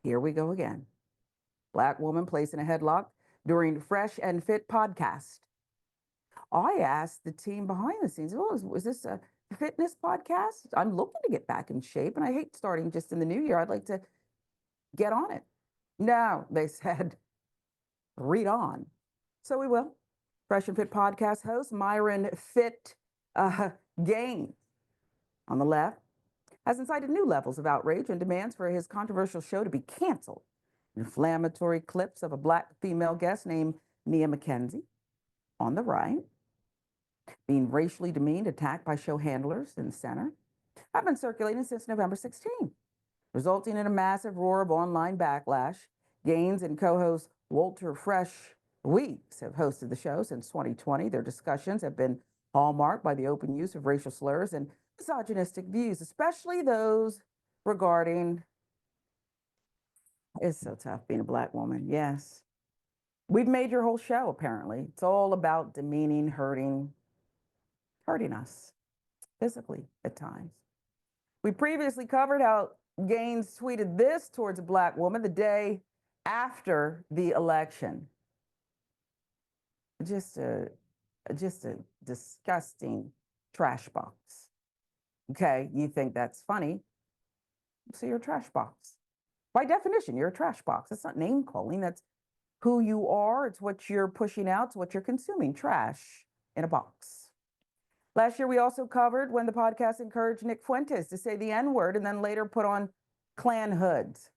Here we go again. Black woman placed in a headlock during Fresh and Fit podcast. I asked the team behind the scenes, oh, is this a fitness podcast? I'm looking to get back in shape and I hate starting just in the new year. I'd like to get on it. No, they said, read on. So we will. Fresh and Fit podcast host Myron Fit Gain on the left has incited new levels of outrage and demands for his controversial show to be canceled. Inflammatory clips of a black female guest named Nia McKenzie on the right, being racially demeaned, attacked by show handlers in the center, have been circulating since November 16, resulting in a massive roar of online backlash. Gaines and co-host Walter Fresh Weeks have hosted the show since 2020. Their discussions have been hallmarked by the open use of racial slurs and misogynistic views, especially those regarding, it's so tough being a black woman, yes. We've made your whole show, apparently. It's all about demeaning, hurting us physically at times. We previously covered how Gaines tweeted this towards a black woman the day after the election. Just a disgusting trash box. Okay, you think that's funny, so you're a trash box. By definition, you're a trash box. It's not name calling. That's who you are. It's what you're pushing out. It's what you're consuming. Trash in a box. Last year, we also covered when the podcast encouraged Nick Fuentes to say the N-word and then later put on Klan hoods.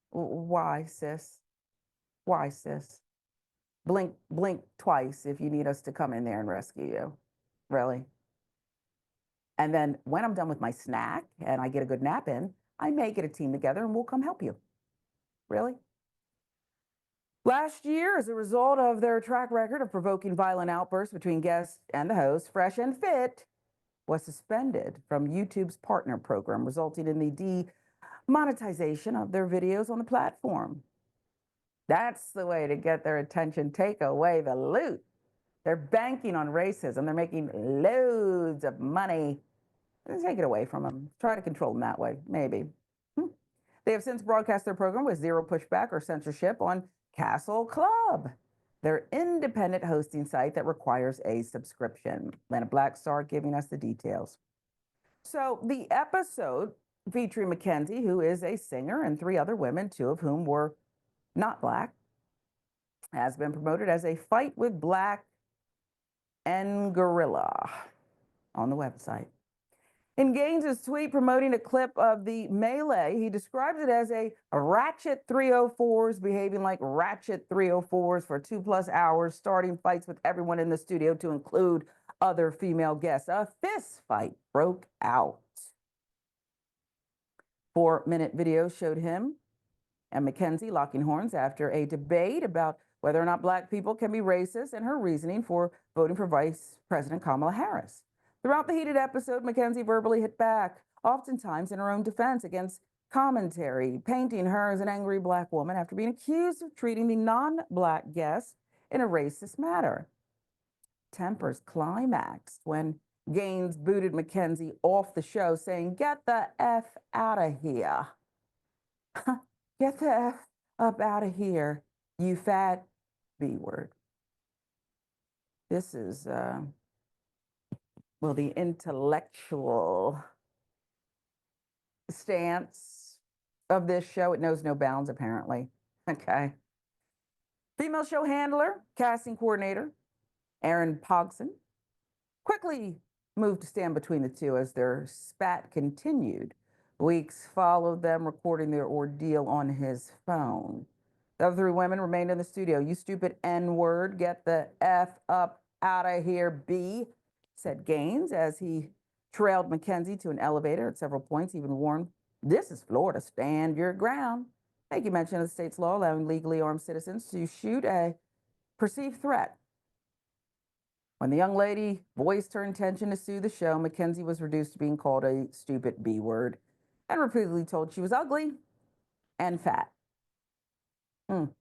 Why, sis? Why, sis? Blink twice if you need us to come in there and rescue you. Really? And then when I'm done with my snack and I get a good nap in, I may get a team together and we'll come help you. Really? Last year, as a result of their track record of provoking violent outbursts between guests and the host, Fresh and Fit was suspended from YouTube's partner program, resulting in the demonetization of their videos on the platform. That's the way to get their attention. Take away the loot. They're banking on racism. They're making loads of money. Take it away from them. Try to control them that way, maybe. They have since broadcast their program with zero pushback or censorship on Castle Club, their independent hosting site that requires a subscription. Lana Blackstar giving us the details. So the episode featuring McKenzie, who is a singer, and three other women, two of whom were not black, has been promoted as a fight with black and gorilla on the website. In Gaines's tweet promoting a clip of the melee, he describes it as a ratchet 304s behaving like ratchet 304s for 2+ hours, starting fights with everyone in the studio to include other female guests. A fist fight broke out. 4-minute video showed him and McKenzie locking horns after a debate about whether or not black people can be racist and her reasoning for voting for Vice President Kamala Harris. Throughout the heated episode, McKenzie verbally hit back, oftentimes in her own defense against commentary, painting her as an angry black woman after being accused of treating the non-black guests in a racist manner. Tempers climaxed when Gaines booted McKenzie off the show, saying, "Get the F out of here. Get the F up out of here, you fat B word." This is, well, the intellectual stance of this show. It knows no bounds, apparently. Okay. Female show handler, casting coordinator, Erin Pogson, quickly moved to stand between the two as their spat continued. Weeks followed them recording their ordeal on his phone. The other three women remained in the studio. "You stupid N-word, get the F up out of here, B," said Gaines as he trailed McKenzie to an elevator at several points, even warned, "This is Florida, stand your ground." He mentioned the state's law allowing legally armed citizens to shoot a perceived threat. When the young lady voiced her intention to sue the show, McKenzie was reduced to being called a stupid B word and repeatedly told she was ugly and fat. Upon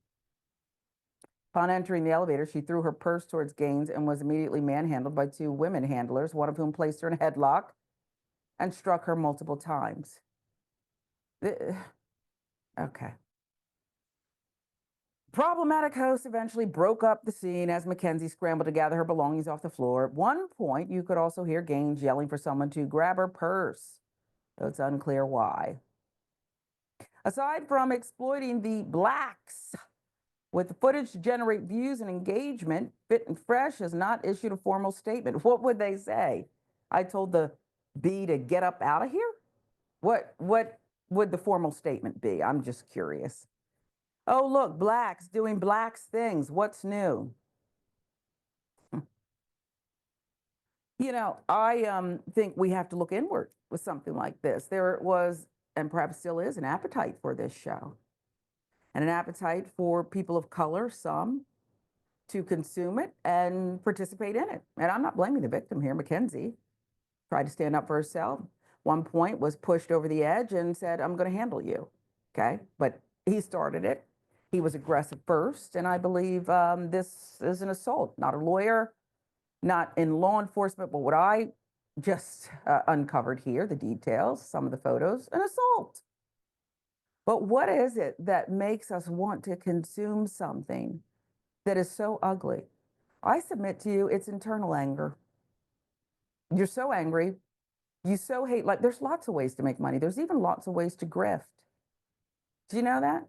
entering the elevator, she threw her purse towards Gaines and was immediately manhandled by two women handlers, one of whom placed her in a headlock and struck her multiple times. Okay. Problematic host eventually broke up the scene as McKenzie scrambled to gather her belongings off the floor. At one point, you could also hear Gaines yelling for someone to grab her purse, though it's unclear why. Aside from exploiting the blacks with the footage to generate views and engagement, Fit and Fresh has not issued a formal statement. What would they say? I told the bee to get up out of here? What would the formal statement be? I'm just curious. Oh, look, blacks doing blacks things. What's new? You know, I think we have to look inward with something like this. There was, and perhaps still is, an appetite for this show, and an appetite for people of color, some, to consume it and participate in it. And I'm not blaming the victim here. McKenzie tried to stand up for herself. One point was pushed over the edge and said, I'm going to handle you. Okay. But he started it. He was aggressive first. And I believe this is an assault, not a lawyer, not in law enforcement, but what I just uncovered here, the details, some of the photos, an assault. But what is it that makes us want to consume something that is so ugly? I submit to you, it's internal anger. You're so angry. You so hate, like, there's lots of ways to make money. There's even lots of ways to grift. Do you know that?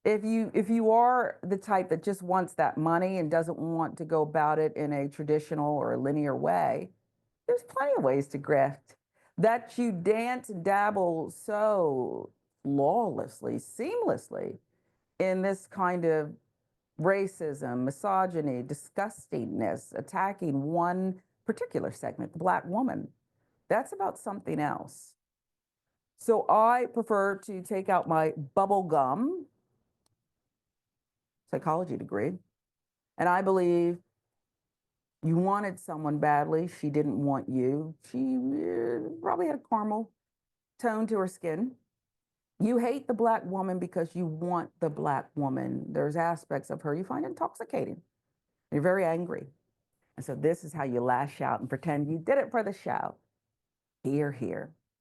If you are the type that just wants that money and doesn't want to go about it in a traditional or a linear way, there's plenty of ways to grift. That you dance and dabble so flawlessly, seamlessly in this kind of racism, misogyny, disgustingness, attacking one particular segment, the Black woman. That's about something else. So I prefer to take out my bubble gum psychology degree, and I believe you wanted someone badly. She didn't want you. She probably had a caramel tone to her skin. You hate the Black woman because you want the Black woman. There's aspects of her you find intoxicating. You're very angry. And so this is how you lash out and pretend you did it for the show. Here, here.